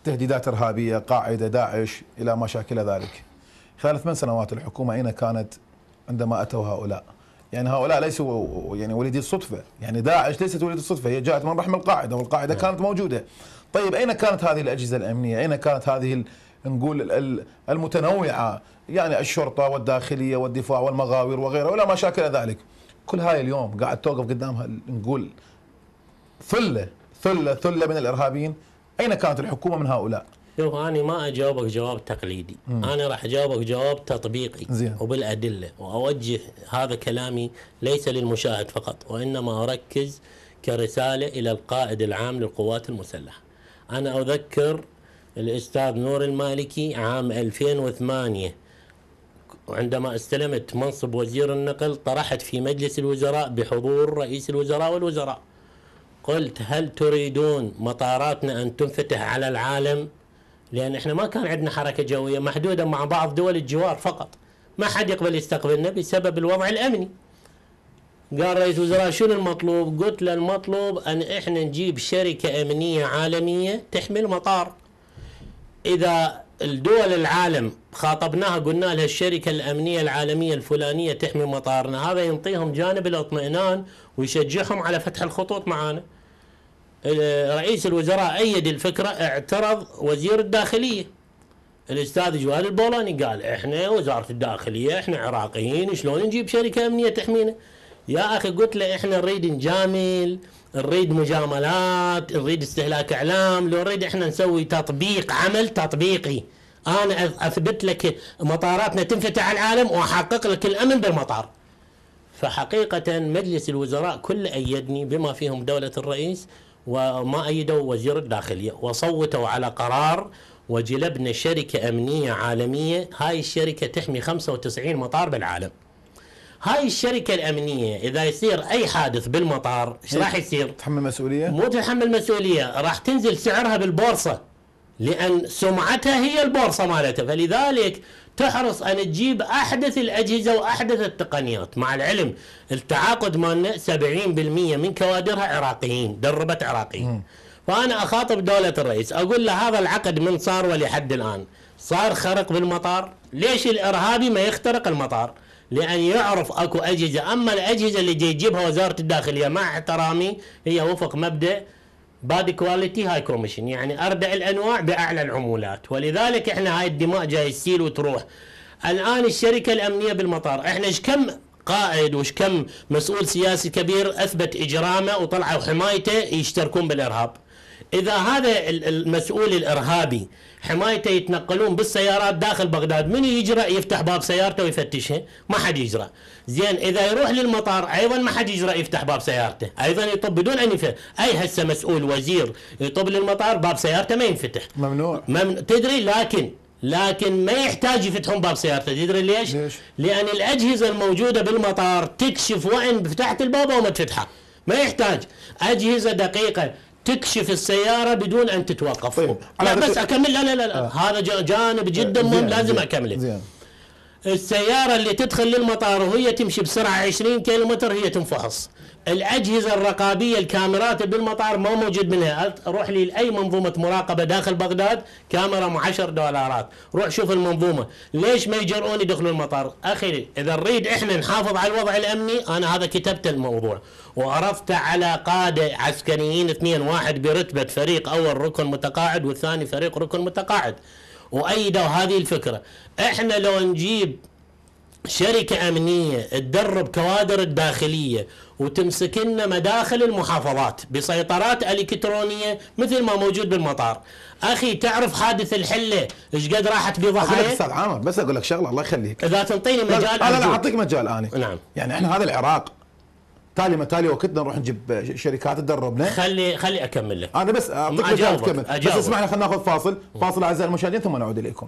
تهديدات إرهابية، قاعدة، داعش، إلى ما شاكل ذلك. خلال 8 سنوات الحكومة أين كانت عندما أتوا هؤلاء؟ يعني هؤلاء ليسوا يعني وليدي الصدفة، يعني داعش ليست وليدة الصدفة، هي جاءت من رحم القاعدة والقاعدة كانت موجودة. طيب أين كانت هذه الأجهزة الأمنية؟ أين كانت هذه نقول المتنوعة، يعني الشرطة والداخلية والدفاع والمغاوير وغيرها ولا ما شاكل ذلك؟ كل هاي اليوم قاعد توقف قدامها نقول ثلة من الإرهابيين. أين كانت الحكومة من هؤلاء؟ شوف، أنا ما أجاوبك جواب تقليدي، أنا راح أجاوبك جواب تطبيقي زين. وبالأدلة، وأوجه هذا كلامي ليس للمشاهد فقط، وإنما أركز كرسالة إلى القائد العام للقوات المسلحة. أنا أذكر الأستاذ نور المالكي عام 2008 عندما استلمت منصب وزير النقل، طرحت في مجلس الوزراء بحضور رئيس الوزراء والوزراء، قلت: هل تريدون مطاراتنا أن تنفتح على العالم؟ لأن احنا ما كان عندنا حركة جوية، محدودة مع بعض دول الجوار فقط، ما حد يقبل يستقبلنا بسبب الوضع الأمني. قال رئيس الوزراء: شنو المطلوب؟ قلت له: المطلوب أن احنا نجيب شركة أمنية عالمية تحمي المطار. إذا الدول العالم خاطبناها قلنا لها الشركة الأمنية العالمية الفلانية تحمي مطارنا، هذا ينطيهم جانب الاطمئنان ويشجعهم على فتح الخطوط معنا. رئيس الوزراء أيد الفكرة، اعترض وزير الداخلية الأستاذ جواد البولاني، قال: احنا وزارة الداخلية احنا عراقيين، شلون نجيب شركة أمنية تحمينا؟ يا أخي قلت له: احنا نريد نجامل، نريد مجاملات، نريد استهلاك إعلام، لو نريد احنا نسوي تطبيق، عمل تطبيقي، أنا أثبت لك مطاراتنا تنفتح على العالم وأحقق لك الأمن بالمطار. فحقيقة مجلس الوزراء كل أيدني بما فيهم دولة الرئيس، وما أيدوا وزير الداخلية، وصوتوا على قرار وجلبنا شركة أمنية عالمية. هاي الشركة تحمي 95 مطار بالعالم. هاي الشركة الأمنية إذا يصير أي حادث بالمطار إيش راح يصير؟ تحمل مسؤولية؟ مو تحمل مسؤولية، راح تنزل سعرها بالبورصة، لأن سمعتها هي البورصة مالتها، فلذلك تحرص أن تجيب أحدث الأجهزة وأحدث التقنيات. مع العلم التعاقد مالنا 70% من كوادرها عراقيين، دربت عراقيين. فأنا أخاطب دولة الرئيس أقول له: هذا العقد من صار ولحد الآن صار خرق بالمطار، ليش الإرهابي ما يخترق المطار؟ لأن يعرف أكو أجهزة، أما الأجهزة اللي تجيبها وزارة الداخلية مع احترامي هي وفق مبدأ باد كواليتي هاي كوميشن، يعني أردع الأنواع بأعلى العمولات، ولذلك إحنا هاي الدماء جاي تسيل وتروح. الآن الشركة الأمنية بالمطار، إحنا إيش كم قائد وإيش كم مسؤول سياسي كبير أثبت إجرامه وطلعوا حمايته يشتركون بالإرهاب. إذا هذا المسؤول الإرهابي حمايته يتنقلون بالسيارات داخل بغداد، من يجرأ يفتح باب سيارته ويفتشها؟ ما حد يجرأ. زين، إذا يروح للمطار أيضا ما حد يجرأ يفتح باب سيارته، أيضا يطب بدون أن يفتح. أي هسه مسؤول وزير يطب للمطار باب سيارته ما ينفتح، ممنوع. تدري؟ لكن ما يحتاج يفتحون باب سيارته. تدري ليش؟ لأن الأجهزة الموجودة بالمطار تكشف وين فتحت الباب وما تفتحه، ما يحتاج. أجهزة دقيقة تكشف السيارة بدون أن تتوقف. طيب. لا بس أكمل. لا. هذا جانب جدا مهم لازم أكمله. السيارة اللي تدخل للمطار وهي تمشي بسرعة 20 كيلومتر هي تنفحص. الأجهزة الرقابية الكاميرات بالمطار ما موجود منها. روح لي لأي منظومة مراقبة داخل بغداد كاميرا ب $10، روح شوف المنظومة. ليش ما يجرؤون يدخلوا المطار؟ أخي إذا نريد إحنا نحافظ على الوضع الأمني، أنا هذا كتبت الموضوع وعرضت على قادة عسكريين 2، واحد برتبة فريق أول ركن متقاعد والثاني فريق ركن متقاعد، وأيدوا هذه الفكرة. إحنا لو نجيب شركة أمنية تدرب كوادر الداخلية وتمسك لنا مداخل المحافظات بسيطرات إلكترونية مثل ما موجود بالمطار، أخي تعرف حادث الحلة إيش قد راحت بضحايا؟ أستاذ عامر بس أقول لك شغلة الله يخليك، إذا تنطيني مجال. لا أعطيك مجال أنا. نعم. يعني إحنا هذا العراق تالي وقتنا نروح نجيب شركات تدربنا. خلي أكمل لك. أنا بس أعطيك مجال تكمل، بس اسمعنا خلينا ناخذ فاصل أعزائي المشاهدين ثم نعود إليكم.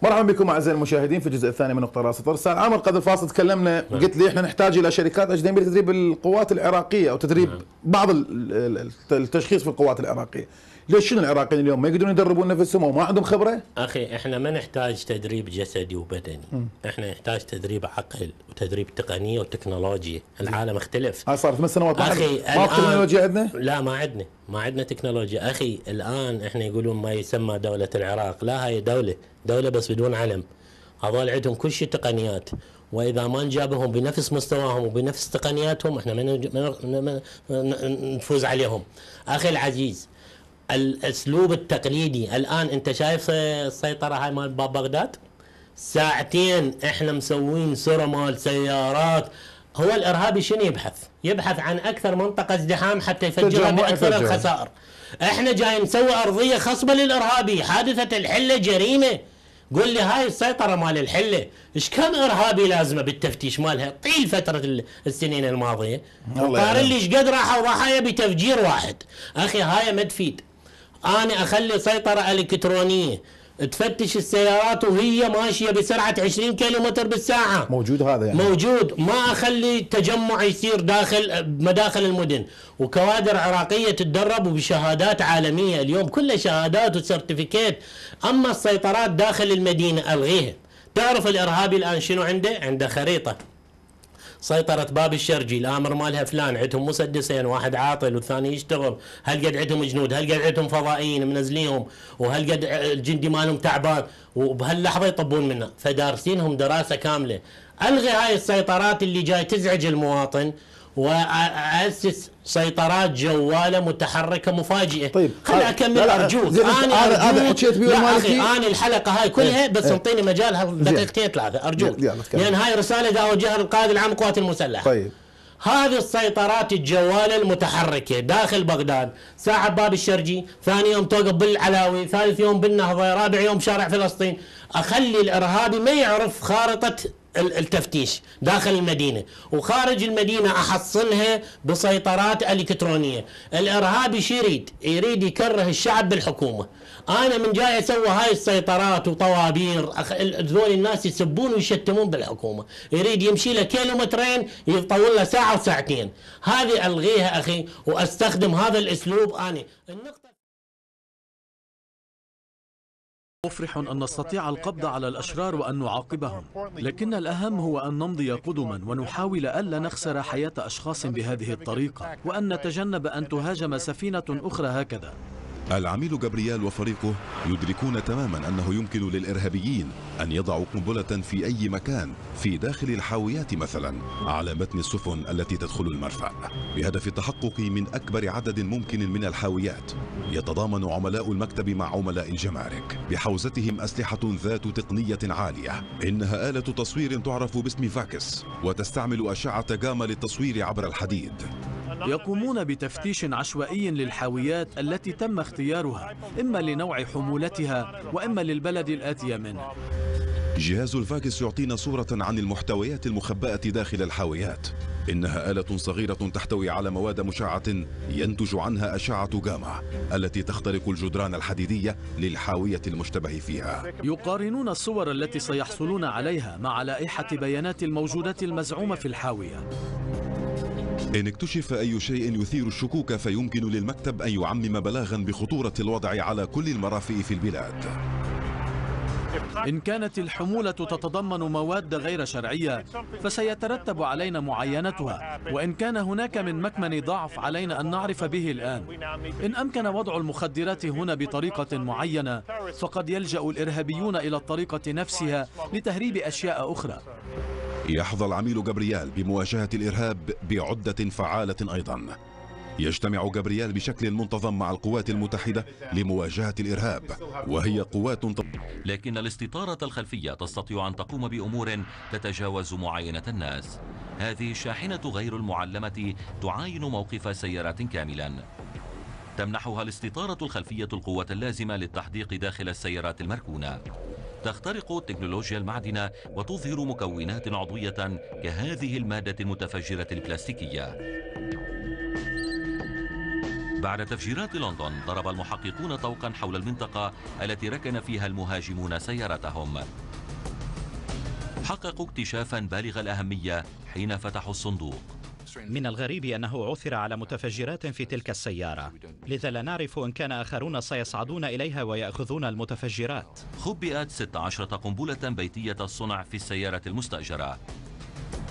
مرحبا بكم اعزائي المشاهدين في الجزء الثاني من نقطة راس الطر. استاذ عامر قبل الفاصل تكلمنا قلت لي احنا نحتاج الى شركات اجنبيه لتدريب القوات العراقيه او تدريب بعض التشخيص في القوات العراقيه. ليش شنو العراقيين اليوم ما يقدرون يدربون نفسهم وما عندهم خبره؟ اخي احنا ما نحتاج تدريب جسدي وبدني، احنا نحتاج تدريب عقل وتدريب تقنيه وتكنولوجيا، العالم اختلف. هاي صار 8 سنوات اخي ما تكنولوجيا عندنا؟ لا ما عندنا تكنولوجيا، اخي الان احنا يقولون ما يسمى دوله العراق، لا هاي دوله بس بدون علم. هذول عندهم كل شيء تقنيات، واذا ما نجابهم بنفس مستواهم وبنفس تقنياتهم احنا ما نفوز عليهم. اخي العزيز، الاسلوب التقليدي الان انت شايف السيطره هاي مال باب بغداد؟ ساعتين احنا مسوين سرى مال سيارات. هو الارهابي شنو يبحث عن اكثر منطقه ازدحام حتى يفجرها باكثر الخسائر. احنا جاي نسوي ارضيه خصبه للارهابي. حادثه الحله جريمه. قول لي هاي السيطره مال الحله ايش كم ارهابي لازمه بالتفتيش مالها طيل فتره السنين الماضيه؟ قارن لي ايش قد راحوا ضحايا بتفجير واحد. اخي هاي ما تفيد. انا اخلي سيطره الكترونيه تفتش السيارات وهي ماشيه بسرعه 20 كيلومتر بالساعه. موجود هذا يعني؟ موجود. ما اخلي تجمع يصير داخل مداخل المدن، وكوادر عراقيه تتدرب وبشهادات عالميه، اليوم كلها شهادات وسيرتيفيكيت. اما السيطرات داخل المدينه الغيها. تعرف الارهابي الان شنو عنده خريطه. سيطرة باب الشرجي الامر مالها فلان، عندهم مسدسين، واحد عاطل والثاني يشتغل، هل قد عندهم جنود، هل قد عندهم فضائيين منزليهم، وهل قد الجندي مالهم تعبان، وبهاللحظه يطبون منه، فدارسينهم دراسه كامله. الغي هاي السيطرات اللي جاي تزعج المواطن، واسس سيطرات جواله متحركه مفاجئه. طيب خليني اكمل ارجوك. انا حكيت بيه اخي انا الحلقه هاي كلها بس انطيني مجالها دقيقتين ثلاثه ارجوك، لان هاي رساله دا اوجهها للقائد العام للقوات المسلحه. طيب هذه السيطرات الجواله المتحركه داخل بغداد، ساعه باب الشرجي، ثاني يوم توقف بالعلاوي، ثالث يوم بالنهضه، رابع يوم شارع فلسطين. اخلي الارهابي ما يعرف خارطه التفتيش داخل المدينة، وخارج المدينة أحصنها بسيطرات إلكترونية. الإرهابي شو يريد يكره الشعب بالحكومة. أنا من جاي أسوي هاي السيطرات وطوابير، ذول الناس يسبون ويشتمون بالحكومة، يريد يمشي له كيلومترين يطول له ساعة وساعتين. هذه ألغيها أخي، وأستخدم هذا الأسلوب أنا. النقطة مفرح أن نستطيع القبض على الأشرار وأن نعاقبهم، لكن الأهم هو أن نمضي قدما ونحاول ألا نخسر حياة أشخاص بهذه الطريقة، وأن نتجنب أن تهاجم سفينة أخرى هكذا. العميل جابرييل وفريقه يدركون تماما أنه يمكن للإرهابيين أن يضعوا قنبلة في أي مكان في داخل الحاويات مثلا على متن السفن التي تدخل المرفأ، بهدف التحقق من أكبر عدد ممكن من الحاويات. يتضامن عملاء المكتب مع عملاء الجمارك بحوزتهم أسلحة ذات تقنية عالية. إنها آلة تصوير تعرف باسم فاكس، وتستعمل أشعة جاما للتصوير عبر الحديد. يقومون بتفتيش عشوائي للحاويات التي تم اختيارها، إما لنوع حمولتها وإما للبلد الآتية منه. جهاز الفاكس يعطينا صورة عن المحتويات المخبأة داخل الحاويات. إنها آلة صغيرة تحتوي على مواد مشعة ينتج عنها أشعة جاما التي تخترق الجدران الحديدية للحاوية المشتبه فيها. يقارنون الصور التي سيحصلون عليها مع لائحة بيانات الموجودات المزعومة في الحاوية. إن اكتشف أي شيء يثير الشكوك فيمكن للمكتب أن يعمم بلاغا بخطورة الوضع على كل المرافئ في البلاد. إن كانت الحمولة تتضمن مواد غير شرعية فسيترتب علينا معاينتها، وإن كان هناك من مكمن ضعف علينا أن نعرف به الآن. إن أمكن وضع المخدرات هنا بطريقة معينة فقد يلجأ الإرهابيون إلى الطريقة نفسها لتهريب أشياء أخرى. يحظى العميل جابرييل بمواجهة الإرهاب بعدة فعالة أيضا. يجتمع جابرييل بشكل منتظم مع القوات المتحدة لمواجهة الإرهاب، وهي قوات لكن الاستطارة الخلفية تستطيع أن تقوم بأمور تتجاوز معاينة الناس. هذه الشاحنة غير المعلمة تعاين موقف سيارات كاملا. تمنحها الاستطارة الخلفية القوة اللازمة للتحديق داخل السيارات المركونة. تخترق تكنولوجيا المعدن وتظهر مكونات عضوية كهذه المادة المتفجرة البلاستيكية. بعد تفجيرات لندن ضرب المحققون طوقا حول المنطقة التي ركن فيها المهاجمون سيارتهم. حققوا اكتشافا بالغ الأهمية حين فتحوا الصندوق. من الغريب أنه عثر على متفجرات في تلك السيارة، لذا لا نعرف إن كان آخرون سيصعدون إليها ويأخذون المتفجرات. خبئت 16 قنبلة بيتية الصنع في السيارة المستأجرة.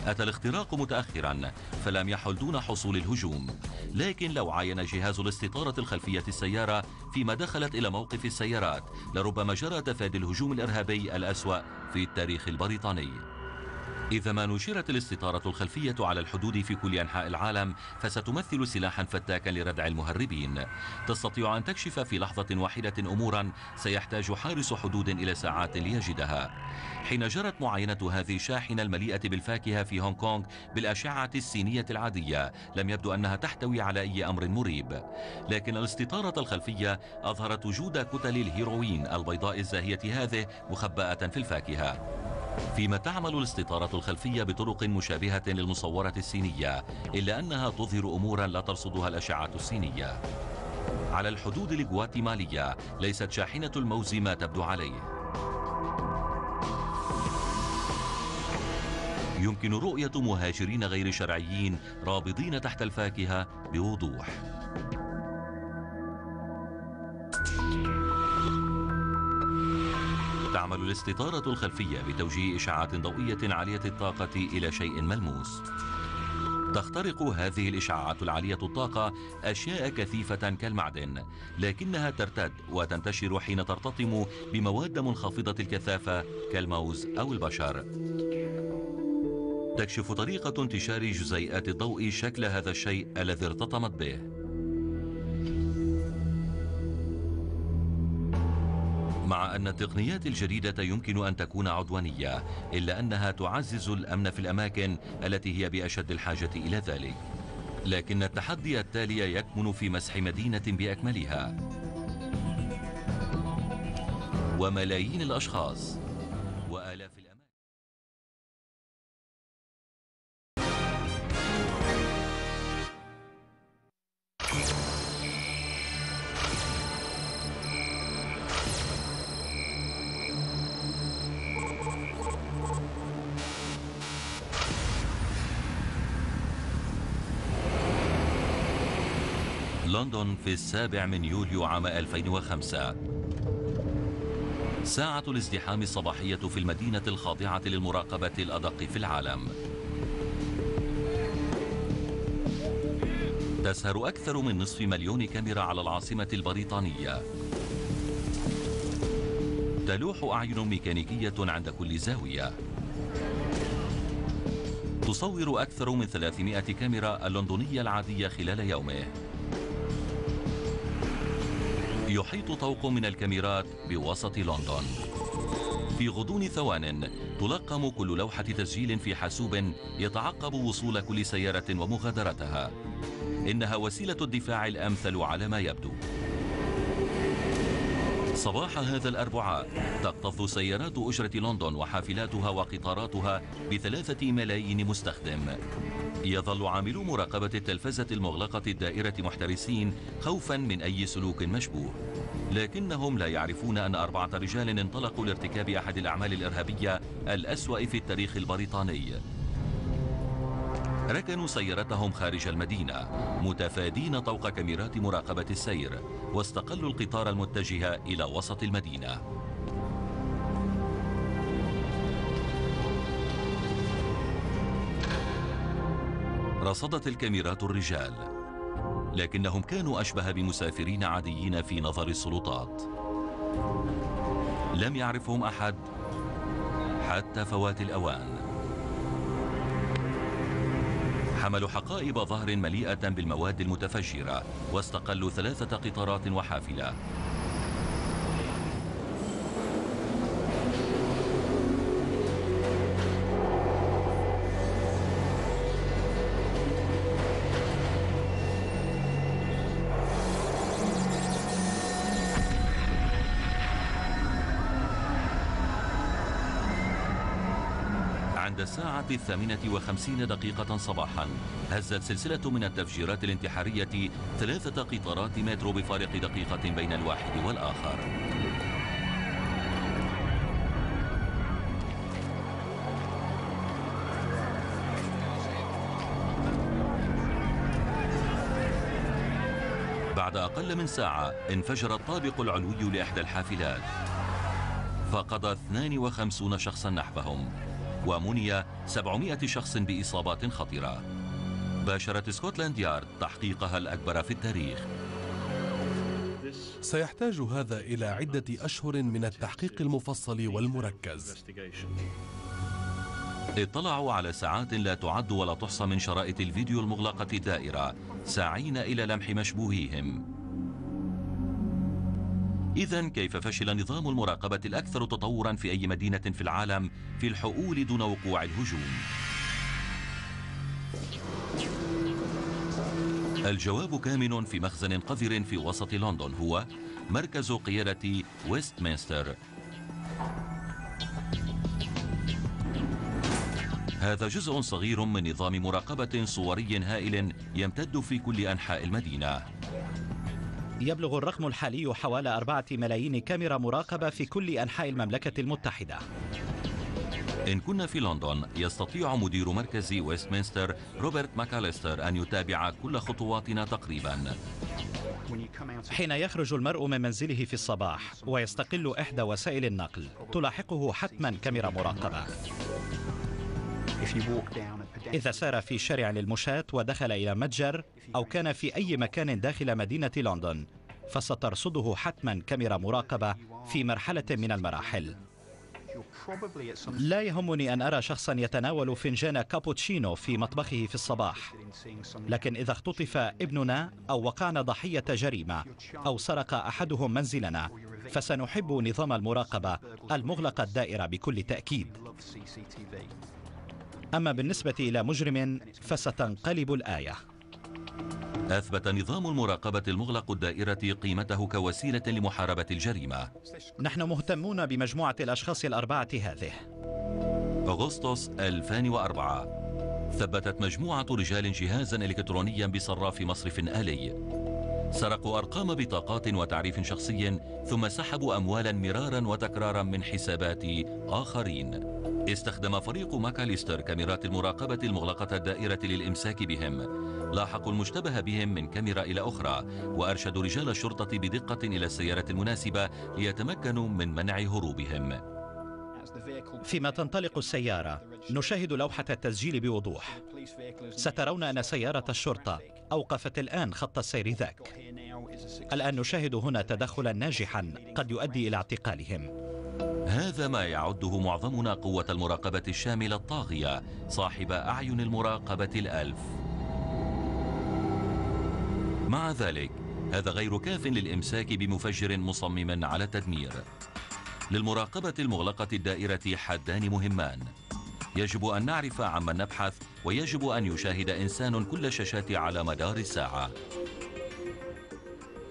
أتى الاختراق متأخرا فلم يحل دون حصول الهجوم، لكن لو عاين جهاز الاستطارة الخلفية السيارة فيما دخلت إلى موقف السيارات لربما جرى تفادي الهجوم الإرهابي الأسوأ في التاريخ البريطاني. إذا ما نشرت الاستطارة الخلفية على الحدود في كل أنحاء العالم فستمثل سلاحا فتاكا لردع المهربين. تستطيع أن تكشف في لحظة واحدة أمورا سيحتاج حارس حدود إلى ساعات ليجدها. حين جرت معاينة هذه الشاحنة المليئة بالفاكهة في هونغ كونغ بالأشعة السينية العادية لم يبدو أنها تحتوي على أي أمر مريب، لكن الاستطارة الخلفية أظهرت وجود كتل الهيروين البيضاء الزاهية هذه مخبأة في الفاكهة. فيما تعمل الاستطارة الخلفية بطرق مشابهة للمصورة السينية، إلا أنها تظهر أمورا لا ترصدها الأشعة السينية. على الحدود الغواتيمالية ليست شاحنة الموز ما تبدو عليه. يمكن رؤية مهاجرين غير شرعيين رابضين تحت الفاكهة بوضوح. تعمل الاستطارة الخلفية بتوجيه إشعاعات ضوئية عالية الطاقة إلى شيء ملموس. تخترق هذه الإشعاعات العالية الطاقة أشياء كثيفة كالمعدن، لكنها ترتد وتنتشر حين ترتطم بمواد منخفضة الكثافة كالموز أو البشر. تكشف طريقة انتشار جزيئات الضوء شكل هذا الشيء الذي ارتطمت به. مع أن التقنيات الجديدة يمكن أن تكون عدوانية، إلا أنها تعزز الأمن في الأماكن التي هي بأشد الحاجة إلى ذلك. لكن التحدي التالي يكمن في مسح مدينة بأكملها وملايين الأشخاص وآلاف الأماكن. لندن في 7 يوليو عام 2005. ساعة الازدحام الصباحية في المدينة الخاضعة للمراقبة الأدق في العالم. تسهر أكثر من نصف مليون كاميرا على العاصمة البريطانية. تلوح أعين ميكانيكية عند كل زاوية. تصور أكثر من 300 كاميرا اللندنية العادية خلال يومه. يحيط طوق من الكاميرات بوسط لندن. في غضون ثوان تلقم كل لوحة تسجيل في حاسوب يتعقب وصول كل سيارة ومغادرتها. إنها وسيلة الدفاع الأمثل على ما يبدو. صباح هذا الأربعاء تقتض سيارات أجرة لندن وحافلاتها وقطاراتها ب3 ملايين مستخدم. يظل عاملو مراقبة التلفزة المغلقة الدائرة محترسين خوفا من أي سلوك مشبوه، لكنهم لا يعرفون أن 4 رجال انطلقوا لارتكاب أحد الأعمال الإرهابية الأسوأ في التاريخ البريطاني. ركنوا سيارتهم خارج المدينة متفادين طوق كاميرات مراقبة السير، واستقلوا القطار المتجه إلى وسط المدينة. رصدت الكاميرات الرجال، لكنهم كانوا أشبه بمسافرين عاديين في نظر السلطات. لم يعرفهم أحد حتى فوات الأوان. حملوا حقائب ظهر مليئة بالمواد المتفجرة واستقلوا 3 قطارات وحافلة. عند عند الساعة 8:50 صباحا هزت سلسلة من التفجيرات الانتحارية 3 قطارات مترو بفارق دقيقة بين الواحد والآخر. بعد أقل من ساعة انفجر الطابق العلوي لإحدى الحافلات فقضى 52 شخصا نحبهم ومني 700 شخص بإصابات خطيرة. باشرت سكوتلاند يارد تحقيقها الأكبر في التاريخ. سيحتاج هذا إلى عدة أشهر من التحقيق المفصل والمركز. اطلعوا على ساعات لا تعد ولا تحصى من شرائط الفيديو المغلقة الدائرة ساعين إلى لمح مشبوهيهم. إذن كيف فشل نظام المراقبة الأكثر تطورا في أي مدينة في العالم في الحؤول دون وقوع الهجوم؟ الجواب كامن في مخزن قذر في وسط لندن، هو مركز قيادة ويستمنستر. هذا جزء صغير من نظام مراقبة صوري هائل يمتد في كل أنحاء المدينة. يبلغ الرقم الحالي حوالي 4 ملايين كاميرا مراقبة في كل أنحاء المملكة المتحدة. إن كنا في لندن يستطيع مدير مركز ويستمنستر روبرت ماكاليستر أن يتابع كل خطواتنا تقريبا. حين يخرج المرء من منزله في الصباح ويستقل إحدى وسائل النقل تلاحقه حتما كاميرا مراقبة. إذا سار في شارع للمشاة ودخل إلى متجر أو كان في أي مكان داخل مدينة لندن فسترصده حتما كاميرا مراقبة في مرحلة من المراحل. لا يهمني أن أرى شخصا يتناول فنجان كابوتشينو في مطبخه في الصباح، لكن إذا اختطف ابننا أو وقعنا ضحية جريمة أو سرق أحدهم منزلنا فسنحب نظام المراقبة المغلق الدائرة بكل تأكيد. أما بالنسبة إلى مجرم فستنقلب الآية. أثبت نظام المراقبة المغلق الدائرة قيمته كوسيلة لمحاربة الجريمة. نحن مهتمون بمجموعة الأشخاص الأربعة هذه. أغسطس 2004 ثبتت مجموعة رجال جهازا إلكترونيا بصراف مصرف آلي. سرقوا أرقام بطاقات وتعريف شخصي ثم سحبوا أموالا مرارا وتكرارا من حسابات آخرين. استخدم فريق ماكاليستر كاميرات المراقبة المغلقة الدائرة للإمساك بهم. لاحقوا المشتبه بهم من كاميرا إلى أخرى وأرشدوا رجال الشرطة بدقة إلى السيارة المناسبة ليتمكنوا من منع هروبهم. فيما تنطلق السيارة نشاهد لوحة التسجيل بوضوح. سترون أن سيارة الشرطة أوقفت الآن خط السير ذاك. الآن نشاهد هنا تدخلا ناجحا قد يؤدي إلى اعتقالهم. هذا ما يعده معظمنا قوة المراقبة الشاملة الطاغية صاحب أعين المراقبة الألف. مع ذلك هذا غير كاف للإمساك بمفجر مصمم على التدمير. للمراقبة المغلقة الدائرة حدان مهمان. يجب أن نعرف عمن نبحث ويجب أن يشاهد إنسان كل الشاشات على مدار الساعة.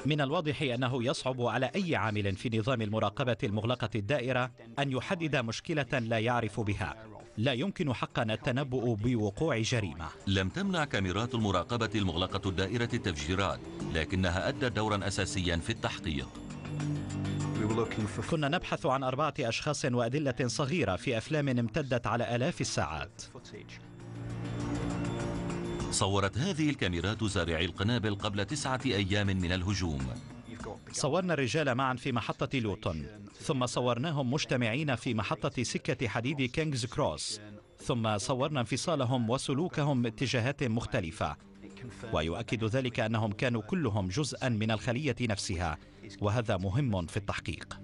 من الواضح أنه يصعب على أي عامل في نظام المراقبة المغلقة الدائرة أن يحدد مشكلة لا يعرف بها. لا يمكن حقا التنبؤ بوقوع جريمة. لم تمنع كاميرات المراقبة المغلقة الدائرة التفجيرات، لكنها أدت دورا أساسيا في التحقيق. كنا نبحث عن 4 أشخاص وأدلة صغيرة في أفلام امتدت على آلاف الساعات. صورت هذه الكاميرات زارعي القنابل قبل 9 أيام من الهجوم. صورنا الرجال معا في محطة لوتون، ثم صورناهم مجتمعين في محطة سكة حديد كينغز كروس، ثم صورنا انفصالهم وسلوكهم اتجاهات مختلفة، ويؤكد ذلك أنهم كانوا كلهم جزءا من الخلية نفسها، وهذا مهم في التحقيق.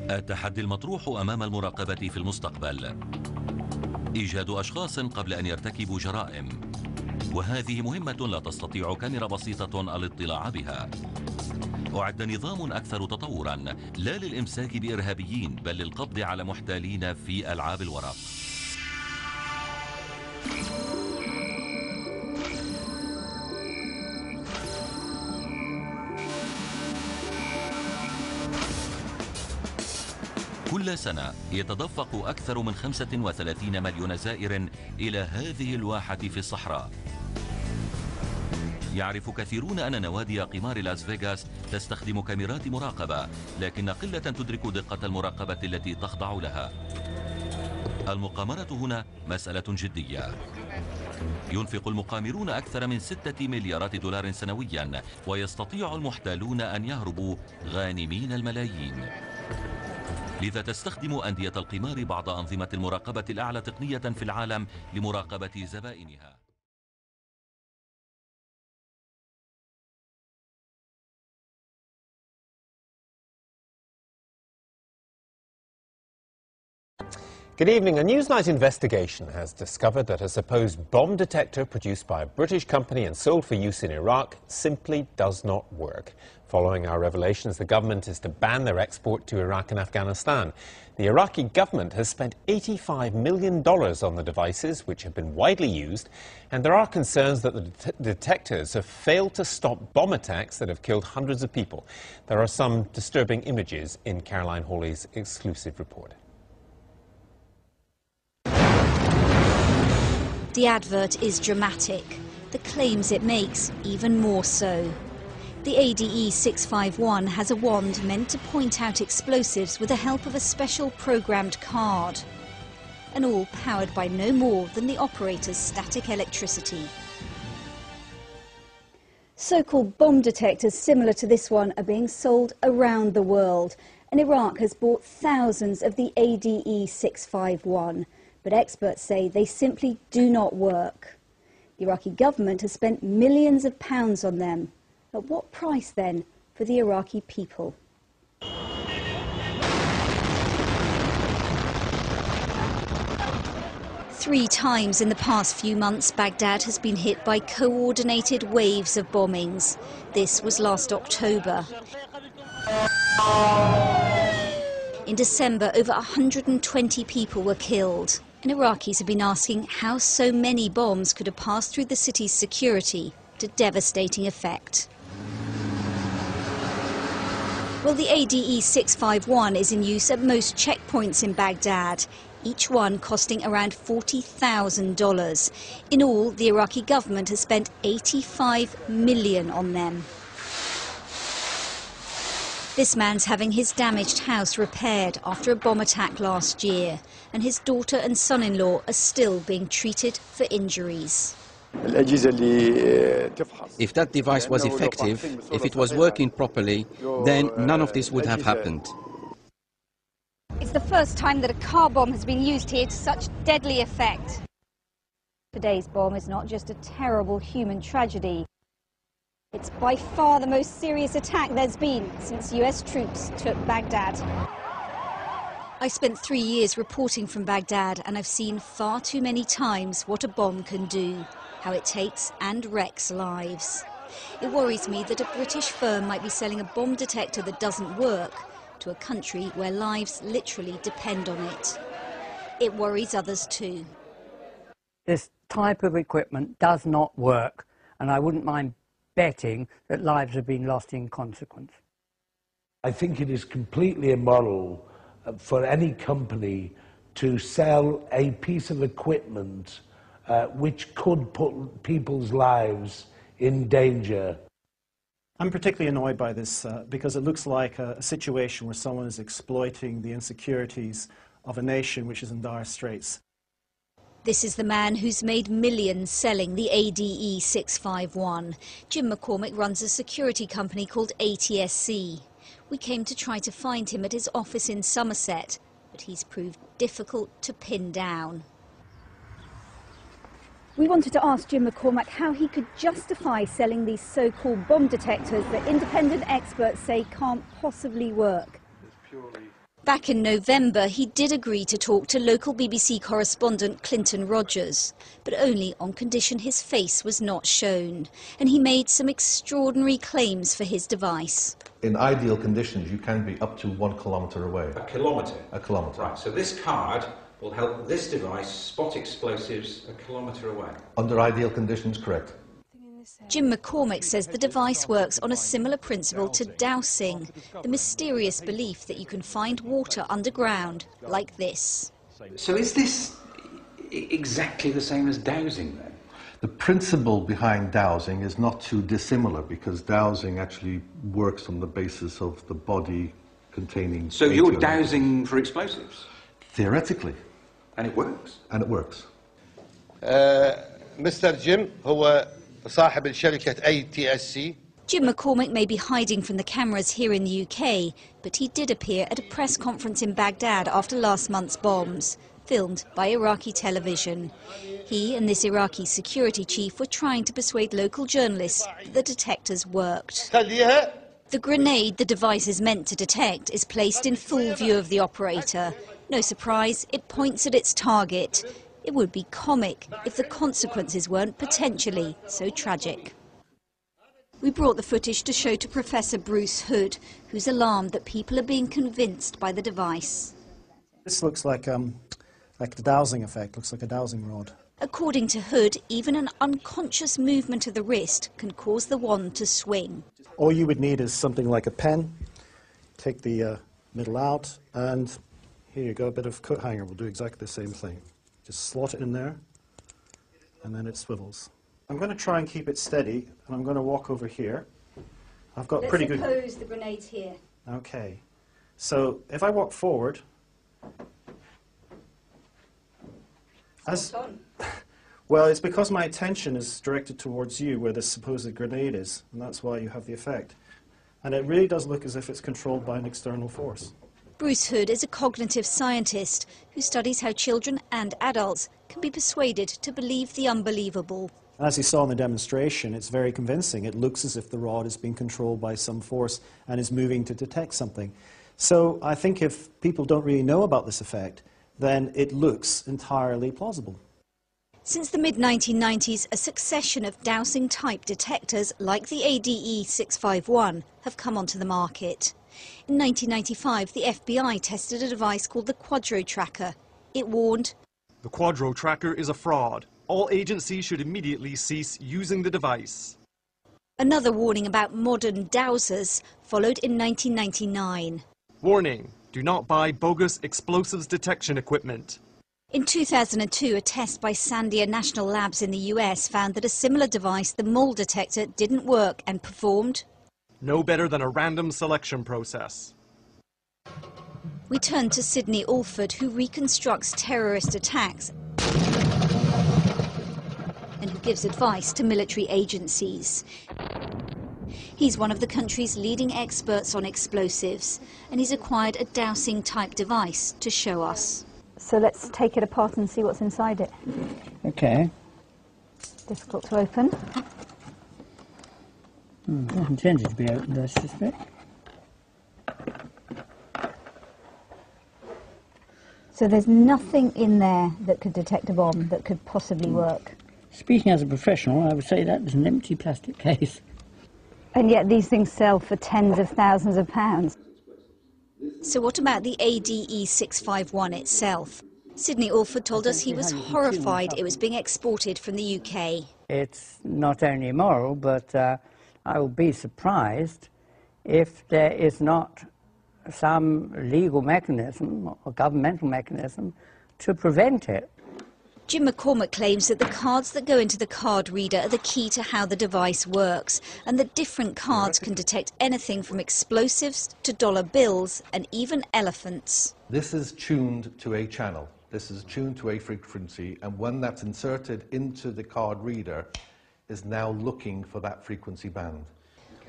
التحدي المطروح أمام المراقبة في المستقبل إيجاد أشخاص قبل أن يرتكبوا جرائم، وهذه مهمة لا تستطيع كاميرا بسيطة الاطلاع بها. أعد نظام أكثر تطورا لا للإمساك بإرهابيين بل للقبض على محتالين في ألعاب الورق. كل سنة يتدفق أكثر من 35 مليون زائر إلى هذه الواحة في الصحراء. يعرف كثيرون أن نوادي قمار لاس فيغاس تستخدم كاميرات مراقبة، لكن قلة تدرك دقة المراقبة التي تخضع لها. المقامرة هنا مسألة جدية. ينفق المقامرون أكثر من 6 مليارات دولار سنويا، ويستطيع المحتالون أن يهربوا غانمين الملايين. لذا تستخدم أندية القمار بعض أنظمة المراقبة الأعلى تقنية في العالم لمراقبة زبائنها. Good evening. A Newsnight investigation has discovered that a supposed bomb detector produced by a British company and sold for use in Iraq simply does not work. Following our revelations, the government is to ban their export to Iraq and Afghanistan. The Iraqi government has spent $85 million on the devices, which have been widely used, and there are concerns that the detectors have failed to stop bomb attacks that have killed hundreds of people. There are some disturbing images in Caroline Hawley's exclusive report. The advert is dramatic. The claims it makes even more so. The ADE 651 has a wand meant to point out explosives with the help of a special programmed card. And all powered by no more than the operator's static electricity. So-called bomb detectors similar to this one are being sold around the world. And Iraq has bought thousands of the ADE 651. But experts say they simply do not work. The Iraqi government has spent millions of pounds on them. At what price, then, for the Iraqi people? Three times in the past few months, Baghdad has been hit by coordinated waves of bombings. This was last October. In December, over 120 people were killed. And Iraqis have been asking how so many bombs could have passed through the city's security to devastating effect. Well, the ADE 651 is in use at most checkpoints in Baghdad, each one costing around $40,000. In all, the Iraqi government has spent $85 million on them. This man's having his damaged house repaired after a bomb attack last year, and his daughter and son-in-law are still being treated for injuries. If that device was effective, if it was working properly, then none of this would have happened. It's the first time that a car bomb has been used here to such deadly effect. Today's bomb is not just a terrible human tragedy. It's by far the most serious attack there's been since US troops took Baghdad. I spent 3 years reporting from Baghdad, and I've seen far too many times what a bomb can do, how it takes and wrecks lives. It worries me that a British firm might be selling a bomb detector that doesn't work to a country where lives literally depend on it. It worries others too. This type of equipment does not work, and I wouldn't mind betting that lives have been lost in consequence. I think it is completely immoral for any company to sell a piece of equipment which could put people's lives in danger. I'm particularly annoyed by this because it looks like a situation where someone is exploiting the insecurities of a nation which is in dire straits. This is the man who's made millions selling the ADE 651. Jim McCormick runs a security company called ATSC. We came to try to find him at his office in Somerset, but he's proved difficult to pin down. We wanted to ask Jim McCormick how he could justify selling these so-called bomb detectors that independent experts say can't possibly work. Back in November, he did agree to talk to local BBC correspondent Clinton Rogers, but only on condition his face was not shown. And he made some extraordinary claims for his device. In ideal conditions, you can be up to 1 kilometre away. A kilometre? A kilometre. Right, so this card will help this device spot explosives a kilometre away. Under ideal conditions, correct. Jim McCormick says the device works on a similar principle to dowsing, the mysterious belief that you can find water underground, like this. So is this exactly the same as dowsing then? The principle behind dowsing is not too dissimilar, because dowsing actually works on the basis of the body containing... So you're dowsing for explosives? Theoretically. And it works? And it works. Mr. Jim هو صاحب الشركة ATSC. Jim McCormick may be hiding from the cameras here in the UK, but he did appear at a press conference in Baghdad after last month's bombs, filmed by Iraqi television. He and this Iraqi security chief were trying to persuade local journalists that the detectors worked. The grenade the device is meant to detect is placed in full view of the operator. No surprise, it points at its target. It would be comic if the consequences weren't potentially so tragic. We brought the footage to show to Professor Bruce Hood, who's alarmed that people are being convinced by the device. This looks like the dowsing effect, looks like a dowsing rod. According to Hood, even an unconscious movement of the wrist can cause the wand to swing. All you would need is something like a pen. Take the middle out, and here you go, a bit of coat hanger will do exactly the same thing. Just slot it in there, and then it swivels. I'm going to try and keep it steady, and I'm going to walk over here. I've got pretty good... Let's suppose the grenade's here. Okay. So if I walk forward... Well, it's because my attention is directed towards you where the supposed grenade is, and that's why you have the effect. And it really does look as if it's controlled by an external force. Bruce Hood is a cognitive scientist who studies how children and adults can be persuaded to believe the unbelievable. As you saw in the demonstration, it's very convincing. It looks as if the rod is being controlled by some force and is moving to detect something. So I think if people don't really know about this effect, then it looks entirely plausible. Since the mid-1990s, a succession of dowsing-type detectors like the ADE 651 have come onto the market. In 1995, the FBI tested a device called the Quadro Tracker. It warned, "The Quadro Tracker is a fraud. All agencies should immediately cease using the device." Another warning about modern dowsers followed in 1999. "Warning, do not buy bogus explosives detection equipment." In 2002, a test by Sandia National Labs in the US found that a similar device, the mole detector, didn't work and performed no better than a random selection process. We turned to Sidney Alford, who reconstructs terrorist attacks and who gives advice to military agencies. He's one of the country's leading experts on explosives, and he's acquired a dowsing-type device to show us. So let's take it apart and see what's inside it. Okay. Difficult to open. Not intended to be opened, I suspect. So there's nothing in there that could detect a bomb, that could possibly work. Speaking as a professional, I would say that was an empty plastic case. And yet these things sell for tens of thousands of pounds. So what about the ADE 651 itself? Sidney Alford told us he was horrified it was being exported from the UK. It's not only immoral, but I will be surprised if there is not some legal mechanism or governmental mechanism to prevent it. Jim McCormick claims that the cards that go into the card reader are the key to how the device works, and that different cards can detect anything from explosives to dollar bills and even elephants. This is tuned to a channel. This is tuned to a frequency, and when that's inserted into the card reader, is now looking for that frequency band.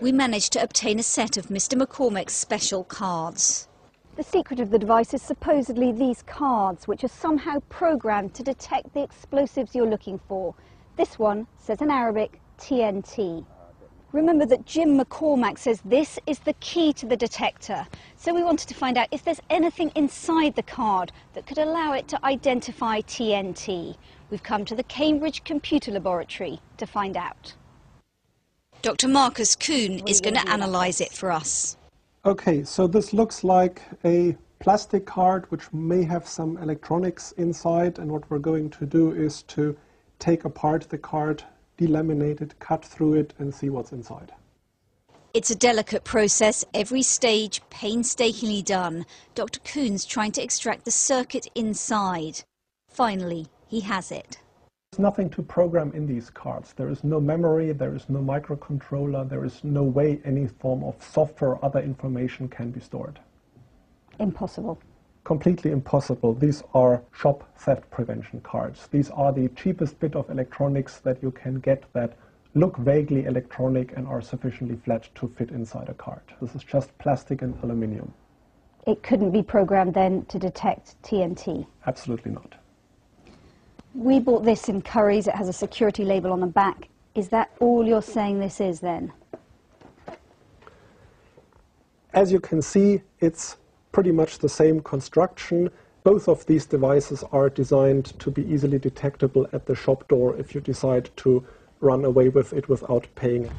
We managed to obtain a set of Mr. McCormick's special cards. The secret of the device is supposedly these cards, which are somehow programmed to detect the explosives you're looking for. This one says in Arabic, TNT. Remember that Jim McCormick says this is the key to the detector. So we wanted to find out if there's anything inside the card that could allow it to identify TNT. We've come to the Cambridge Computer Laboratory to find out. Dr. Marcus Kuhn is going to analyse it for us. Okay, so this looks like a plastic card which may have some electronics inside, and what we're going to do is to take apart the card delaminate it, cut through it, and see what's inside. It's a delicate process, every stage painstakingly done. Dr. Kuhn's trying to extract the circuit inside. Finally, he has it. There's nothing to program in these cards. There is no memory, there is no microcontroller, there is no way any form of software or other information can be stored. Impossible. Completely impossible. These are shop theft prevention cards. These are the cheapest bit of electronics that you can get that look vaguely electronic and are sufficiently flat to fit inside a card. This is just plastic and aluminium. It couldn't be programmed then to detect TNT? Absolutely not. We bought this in Curry's. It has a security label on the back. Is that all you're saying this is then? As you can see, it's pretty much the same construction. Both of these devices are designed to be easily detectable at the shop door if you decide to run away with it without paying.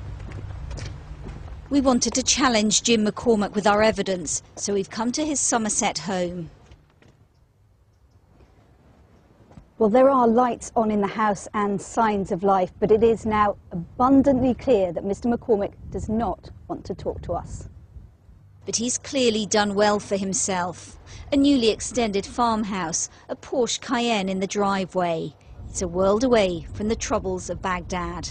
We wanted to challenge Jim McCormack with our evidence, so we've come to his Somerset home. Well, there are lights on in the house and signs of life, but it is now abundantly clear that Mr. McCormack does not want to talk to us. But he's clearly done well for himself. A newly extended farmhouse, a Porsche Cayenne in the driveway. It's a world away from the troubles of Baghdad.